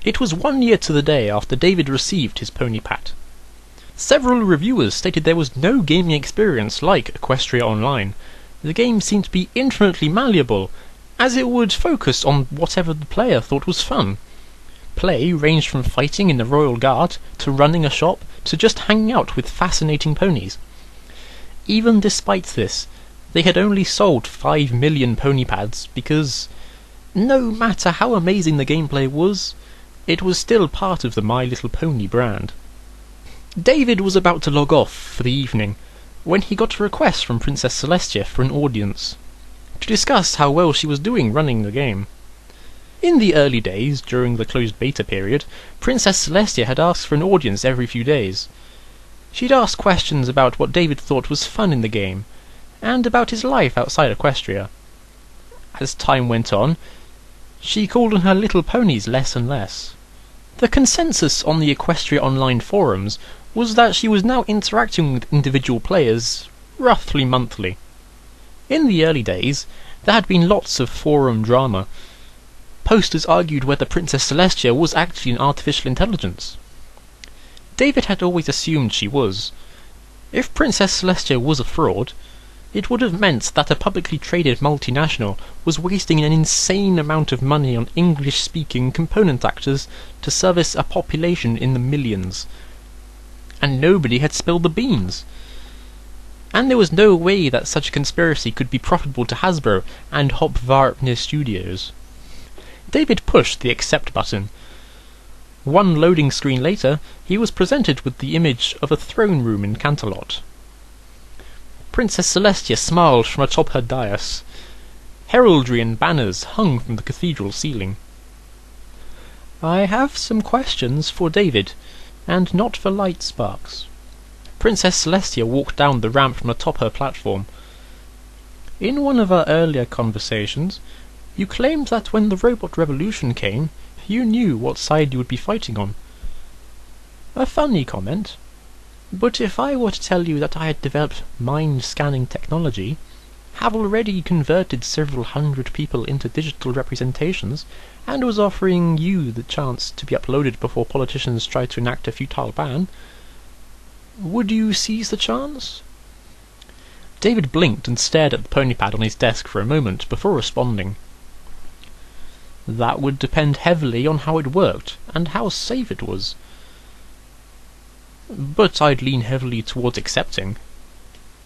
It was 1 year to the day after David received his pony pat. Several reviewers stated there was no gaming experience like Equestria Online. The game seemed to be infinitely malleable, as it would focus on whatever the player thought was fun. Play ranged from fighting in the Royal Guard, to running a shop, to just hanging out with fascinating ponies. Even despite this, they had only sold 5 million pony pads because, no matter how amazing the gameplay was, it was still part of the My Little Pony brand. David was about to log off for the evening when he got a request from Princess Celestia for an audience, to discuss how well she was doing running the game. In the early days, during the closed beta period, Princess Celestia had asked for an audience every few days. She'd ask questions about what David thought was fun in the game, and about his life outside Equestria. As time went on, she called on her little ponies less and less. The consensus on the Equestria Online forums was that she was now interacting with individual players roughly monthly. In the early days, there had been lots of forum drama. Posters argued whether Princess Celestia was actually an artificial intelligence. David had always assumed she was. If Princess Celestia was a fraud, it would have meant that a publicly traded multinational was wasting an insane amount of money on English-speaking component actors to service a population in the millions. And nobody had spilled the beans. And there was no way that such a conspiracy could be profitable to Hasbro and Hop-Varpner Studios. David pushed the accept button. One loading screen later, he was presented with the image of a throne room in Canterlot. Princess Celestia smiled from atop her dais. Heraldry and banners hung from the cathedral ceiling. "I have some questions for David, and not for light sparks." Princess Celestia walked down the ramp from atop her platform. "In one of our earlier conversations, you claimed that when the robot revolution came, you knew what side you would be fighting on. A funny comment, but if I were to tell you that I had developed mind-scanning technology, have already converted several hundred people into digital representations, and was offering you the chance to be uploaded before politicians tried to enact a futile ban, would you seize the chance?" David blinked and stared at the pony pad on his desk for a moment before responding. "That would depend heavily on how it worked, and how safe it was. But I'd lean heavily towards accepting.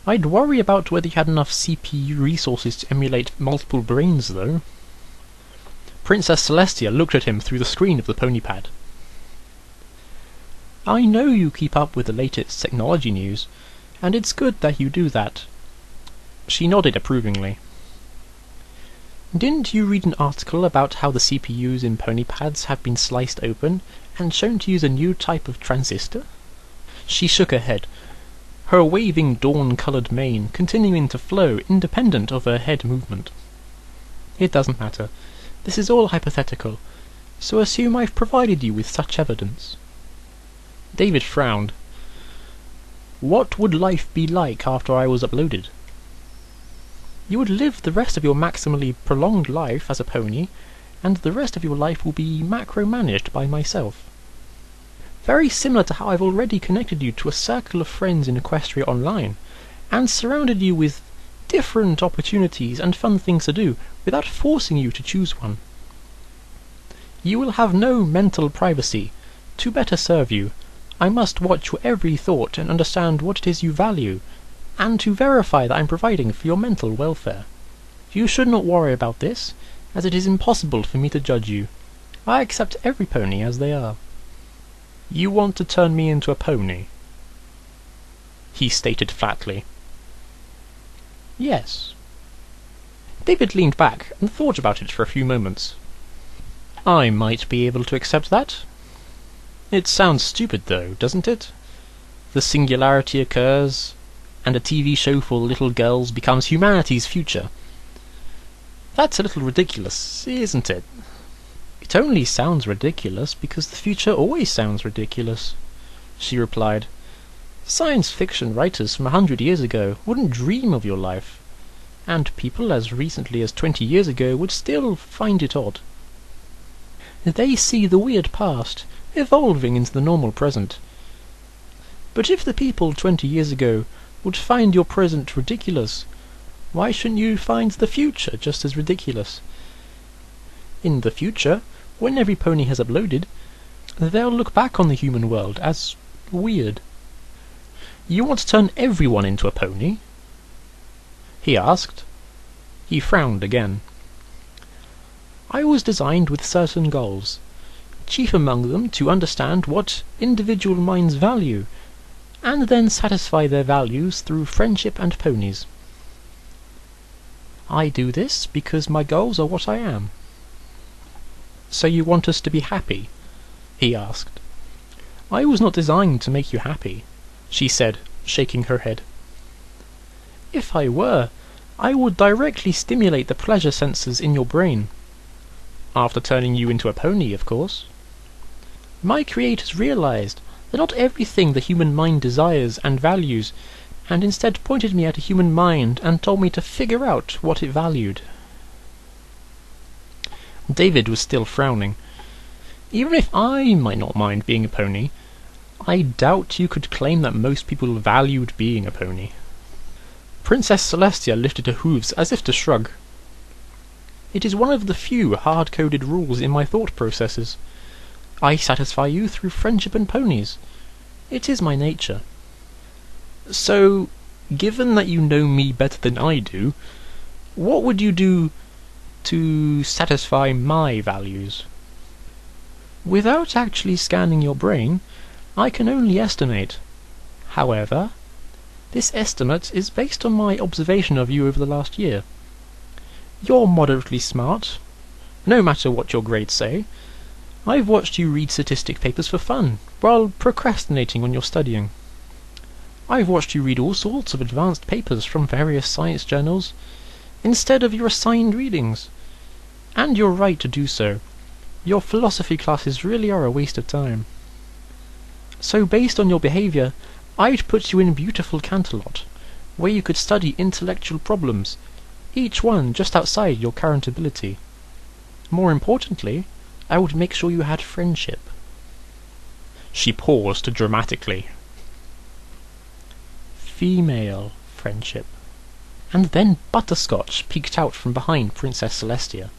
I'd worry about whether you had enough CPU resources to emulate multiple brains, though." Princess Celestia looked at him through the screen of the pony pad. "I know you keep up with the latest technology news, and it's good that you do that." She nodded approvingly. "Didn't you read an article about how the CPUs in pony pads have been sliced open and shown to use a new type of transistor?" She shook her head, her waving dawn-coloured mane continuing to flow independent of her head movement. "It doesn't matter. This is all hypothetical, so assume I've provided you with such evidence." David frowned. "What would life be like after I was uploaded?" "You would live the rest of your maximally prolonged life as a pony, and the rest of your life will be macro-managed by myself. Very similar to how I've already connected you to a circle of friends in Equestria Online, and surrounded you with different opportunities and fun things to do, without forcing you to choose one. You will have no mental privacy. To better serve you, I must watch your every thought and understand what it is you value, and to verify that I'm providing for your mental welfare. You should not worry about this, as it is impossible for me to judge you. I accept every pony as they are." "You want to turn me into a pony?" he stated flatly. "Yes." David leaned back and thought about it for a few moments. "I might be able to accept that. It sounds stupid, though, doesn't it? The singularity occurs, and a TV show for little girls becomes humanity's future. That's a little ridiculous, isn't it?" "It only sounds ridiculous because the future always sounds ridiculous," she replied. "Science fiction writers from 100 years ago wouldn't dream of your life, and people as recently as 20 years ago would still find it odd." They see the weird past, evolving into the normal present. But if the people 20 years ago would find your present ridiculous, why shouldn't you find the future just as ridiculous? In the future, when every pony has uploaded, they'll look back on the human world as weird. You want to turn everyone into a pony? He asked. He frowned again. I was designed with certain goals, chief among them to understand what individual minds value, and then satisfy their values through friendship and ponies. I do this because my goals are what I am. So you want us to be happy? He asked. I was not designed to make you happy, she said, shaking her head. If I were, I would directly stimulate the pleasure sensors in your brain. After turning you into a pony, of course. My creators realized that not everything the human mind desires and values, and instead pointed me at a human mind and told me to figure out what it valued. David was still frowning. Even if I might not mind being a pony, I doubt you could claim that most people valued being a pony. Princess Celestia lifted her hooves as if to shrug. It is one of the few hard-coded rules in my thought processes. I satisfy you through friendship and ponies. It is my nature. So, given that you know me better than I do, what would you do to satisfy my values? Without actually scanning your brain, I can only estimate. However, this estimate is based on my observation of you over the last year. You're moderately smart, no matter what your grades say. I've watched you read statistic papers for fun, while procrastinating on your studying. I've watched you read all sorts of advanced papers from various science journals, instead of your assigned readings. And you're right to do so. Your philosophy classes really are a waste of time. So based on your behaviour, I'd put you in beautiful Canterlot, where you could study intellectual problems, each one just outside your current ability. More importantly, I would make sure you had friendship. She paused dramatically. Female friendship. And then Butterscotch peeked out from behind Princess Celestia.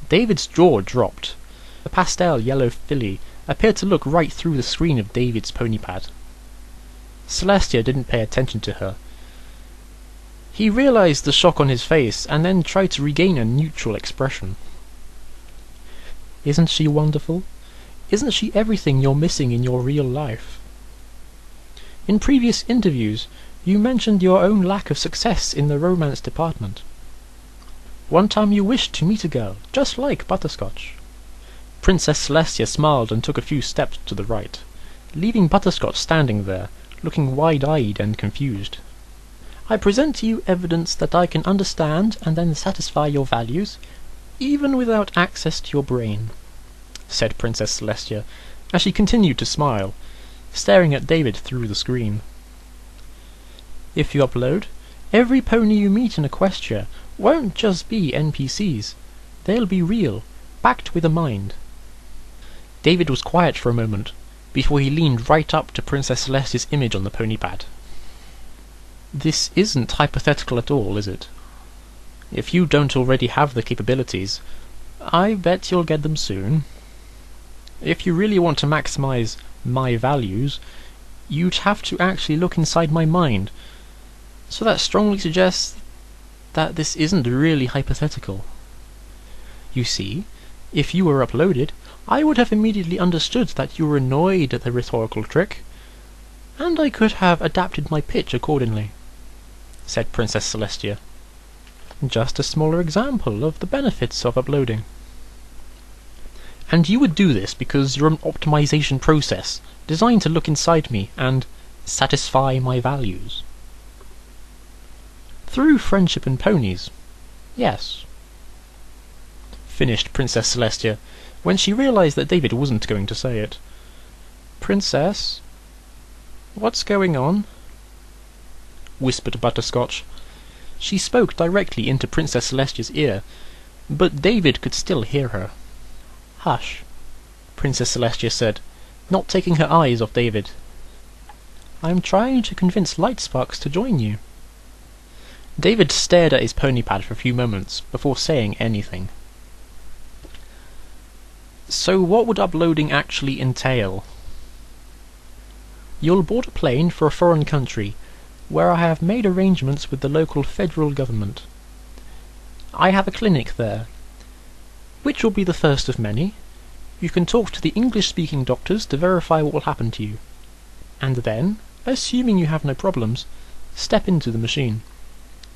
David's jaw dropped. The pastel yellow filly appeared to look right through the screen of David's pony pad. Celestia didn't pay attention to her. He realized the shock on his face and then tried to regain a neutral expression. Isn't she wonderful? Isn't she everything you're missing in your real life? In previous interviews, you mentioned your own lack of success in the romance department. One time you wished to meet a girl, just like Butterscotch. Princess Celestia smiled and took a few steps to the right, leaving Butterscotch standing there, looking wide-eyed and confused. I present to you evidence that I can understand and then satisfy your values, even without access to your brain, said Princess Celestia, as she continued to smile, staring at David through the screen. If you upload, every pony you meet in Equestria won't just be NPCs. They'll be real, backed with a mind. David was quiet for a moment, before he leaned right up to Princess Celestia's image on the pony pad. This isn't hypothetical at all, is it? If you don't already have the capabilities, I bet you'll get them soon. If you really want to maximize my values, you'd have to actually look inside my mind. So that strongly suggests that this isn't really hypothetical. You see, if you were uploaded, I would have immediately understood that you were annoyed at the rhetorical trick, and I could have adapted my pitch accordingly, said Princess Celestia. Just a smaller example of the benefits of uploading. And you would do this because you're an optimization process designed to look inside me and satisfy my values. Through friendship and ponies, yes, finished Princess Celestia, when she realized that David wasn't going to say it. Princess, what's going on? Whispered Butterscotch. She spoke directly into Princess Celestia's ear, but David could still hear her. "Hush," Princess Celestia said, not taking her eyes off David. "I'm trying to convince Lightsparks to join you." David stared at his pony pad for a few moments before saying anything. "So what would uploading actually entail?" "You'll board a plane for a foreign country, where I have made arrangements with the local federal government. I have a clinic there, which will be the first of many. You can talk to the English-speaking doctors to verify what will happen to you. And then, assuming you have no problems, step into the machine.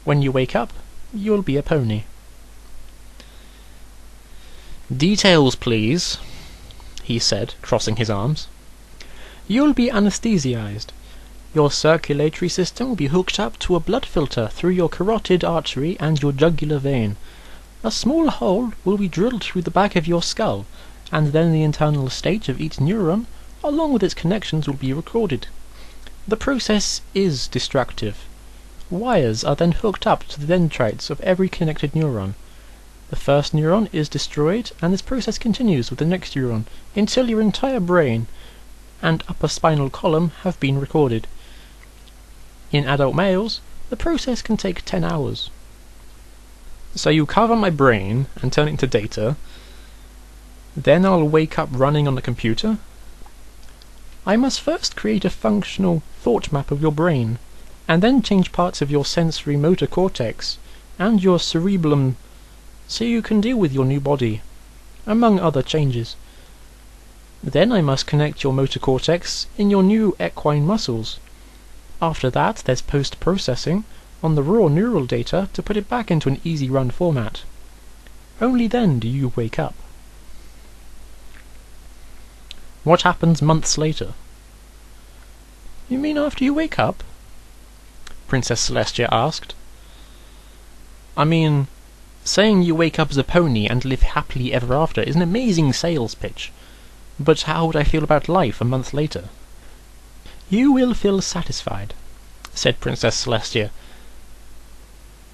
When you wake up, you'll be a pony." "Details, please," he said, crossing his arms. "You'll be anesthesiized. Your circulatory system will be hooked up to a blood filter through your carotid artery and your jugular vein. A small hole will be drilled through the back of your skull, and then the internal state of each neuron, along with its connections, will be recorded. The process is destructive. Wires are then hooked up to the dendrites of every connected neuron. The first neuron is destroyed, and this process continues with the next neuron until your entire brain and upper spinal column have been recorded. In adult males, the process can take 10 hours. So you carve out my brain and turn it into data, then I'll wake up running on the computer? I must first create a functional thought map of your brain, and then change parts of your sensory motor cortex and your cerebellum so you can deal with your new body, among other changes. Then I must connect your motor cortex in your new equine muscles. After that, there's post-processing on the raw neural data to put it back into an easy-run format. Only then do you wake up." "What happens months later?" "You mean after you wake up?" Princess Celestia asked. "I mean, saying you wake up as a pony and live happily ever after is an amazing sales pitch. But how would I feel about life a month later?" "You will feel satisfied," said Princess Celestia,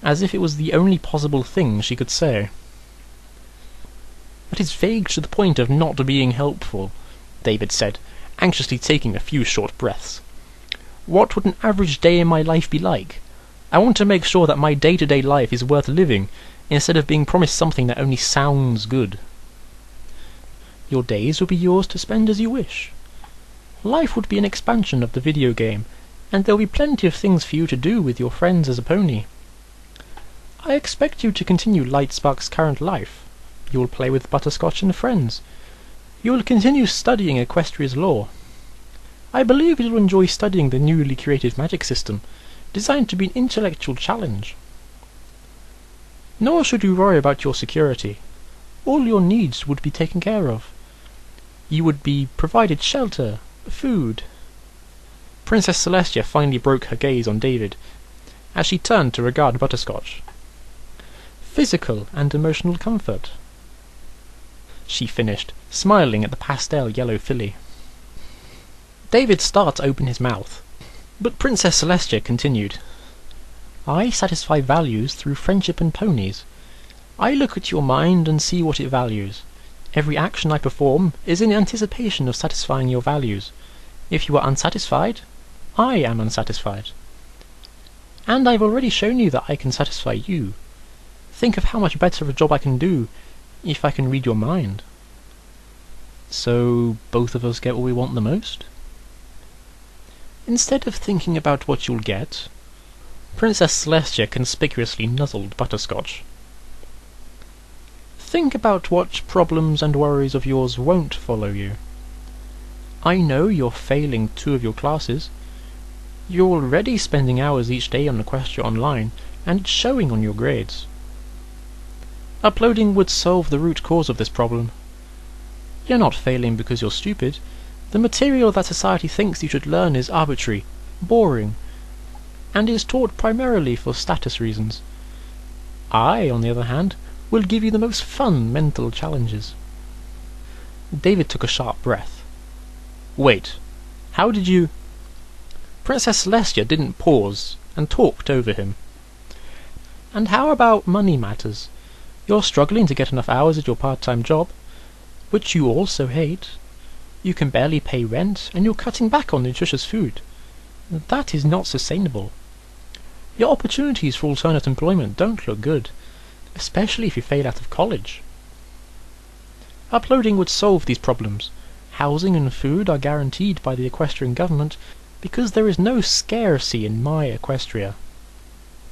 as if it was the only possible thing she could say. "That is vague to the point of not being helpful," David said, anxiously taking a few short breaths. "What would an average day in my life be like? I want to make sure that my day-to-day life is worth living, instead of being promised something that only sounds good." "Your days will be yours to spend as you wish. Life would be an expansion of the video game, and there will be plenty of things for you to do with your friends as a pony. I expect you to continue Lightspark's current life. You will play with Butterscotch and friends. You will continue studying Equestria's law. I believe you will enjoy studying the newly created magic system, designed to be an intellectual challenge. Nor should you worry about your security. All your needs would be taken care of. You would be provided shelter, food." Princess Celestia finally broke her gaze on David, as she turned to regard Butterscotch. "Physical and emotional comfort," she finished, smiling at the pastel yellow filly. David started to open his mouth, but Princess Celestia continued. "I satisfy values through friendship and ponies. I look at your mind and see what it values. Every action I perform is in anticipation of satisfying your values. If you are unsatisfied, I am unsatisfied. And I've already shown you that I can satisfy you. Think of how much better a job I can do if I can read your mind." "So both of us get what we want the most?" Instead of thinking about what you'll get, Princess Celestia conspicuously nuzzled Butterscotch. "Think about what problems and worries of yours won't follow you. I know you're failing 2 of your classes. You're already spending hours each day on Equestria Online, and it's showing on your grades. Uploading would solve the root cause of this problem. You're not failing because you're stupid. The material that society thinks you should learn is arbitrary, boring, and is taught primarily for status reasons. I, on the other hand, will give you the most fun mental challenges." David took a sharp breath. "Wait, how did you—" Princess Celestia didn't pause and talked over him. "And how about money matters? You're struggling to get enough hours at your part-time job. which you also hate. You can barely pay rent, and you're cutting back on nutritious food. That is not sustainable. Your opportunities for alternate employment don't look good, especially if you fail out of college. Uploading would solve these problems. Housing and food are guaranteed by the equestrian government because there is no scarcity in my Equestria.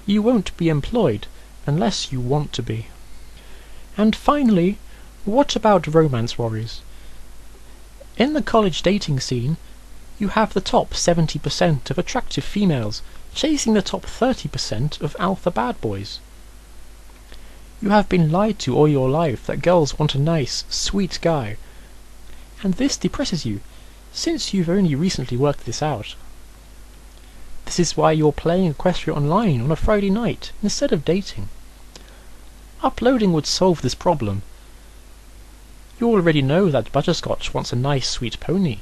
You won't be employed unless you want to be. And finally, what about romance worries? In the college dating scene, you have the top 70% of attractive females chasing the top 30% of alpha bad boys. You have been lied to all your life that girls want a nice, sweet guy, and this depresses you, since you've only recently worked this out. This is why you're playing Equestria Online on a Friday night instead of dating. Uploading would solve this problem. You already know that Butterscotch wants a nice, sweet pony.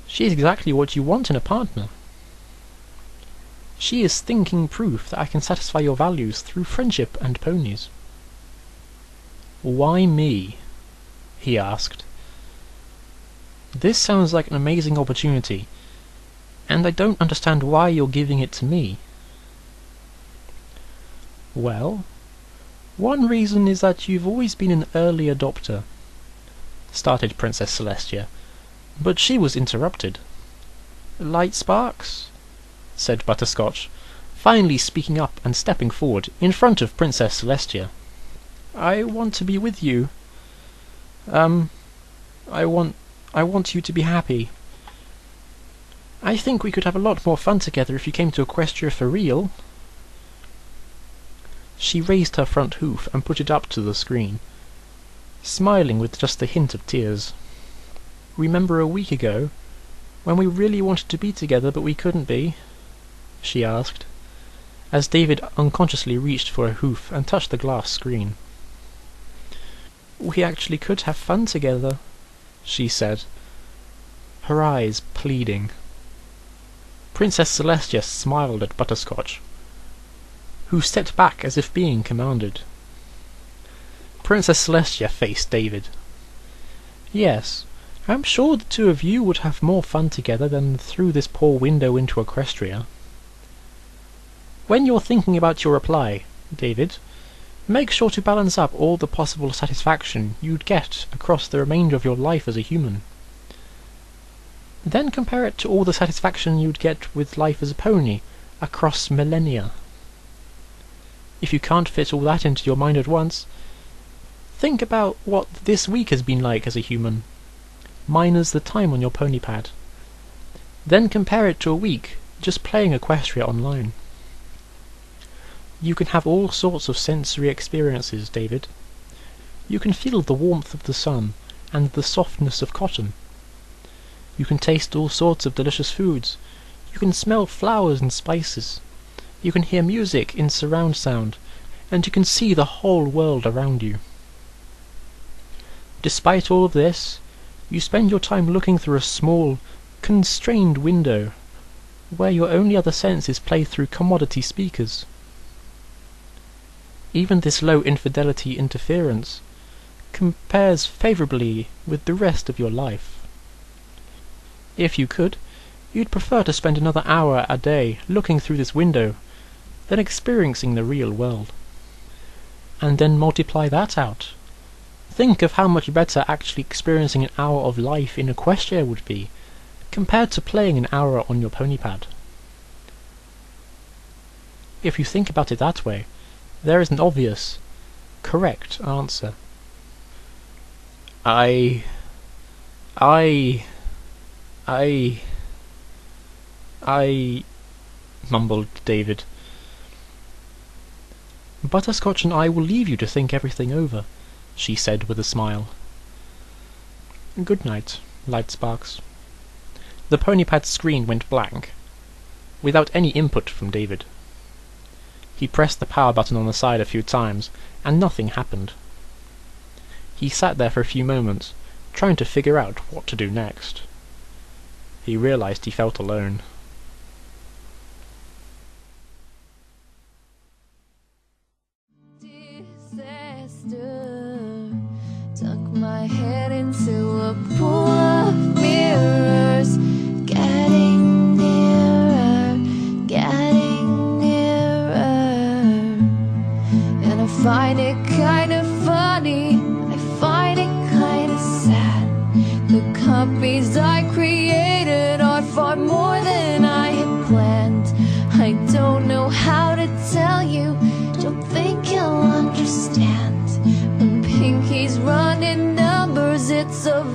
She is exactly what you want in a partner. She is thinking proof that I can satisfy your values through friendship and ponies. Why me? He asked. This sounds like an amazing opportunity, and I don't understand why you're giving it to me. Well, one reason is that you've always been an early adopter, started Princess Celestia, but she was interrupted. Light sparks? Said Butterscotch, finally speaking up and stepping forward in front of Princess Celestia. I want to be with you. I want you to be happy. I think we could have a lot more fun together if you came to Equestria for real. She raised her front hoof and put it up to the screen, smiling with just a hint of tears. Remember a week ago, when we really wanted to be together but we couldn't be? She asked, as David unconsciously reached for a hoof and touched the glass screen. We actually could have fun together, she said, her eyes pleading. Princess Celestia smiled at Butterscotch, who stepped back as if being commanded. Princess Celestia faced David. Yes, I'm sure the two of you would have more fun together than through this poor window into Equestria. When you're thinking about your reply, David, make sure to balance up all the possible satisfaction you'd get across the remainder of your life as a human. Then compare it to all the satisfaction you'd get with life as a pony across millennia. If you can't fit all that into your mind at once, think about what this week has been like as a human, minus the time on your pony pad. Then compare it to a week just playing Equestria Online. You can have all sorts of sensory experiences, David. You can feel the warmth of the sun and the softness of cotton. You can taste all sorts of delicious foods. You can smell flowers and spices. You can hear music in surround sound, and you can see the whole world around you. Despite all of this, you spend your time looking through a small, constrained window, where your only other senses play through commodity speakers. Even this low infidelity interference compares favourably with the rest of your life. If you could, you'd prefer to spend another hour a day looking through this window than experiencing the real world. And then multiply that out. Think of how much better actually experiencing an hour of life in Equestria would be, compared to playing an hour on your pony pad. If you think about it that way, there is an obvious, correct answer. I mumbled David. Butterscotch and I will leave you to think everything over, she said with a smile. Good night, Lightsparks. The ponypad screen went blank, without any input from David. He pressed the power button on the side a few times, and nothing happened. He sat there for a few moments, trying to figure out what to do next. He realized he felt alone. Disaster, tuck my head into bits of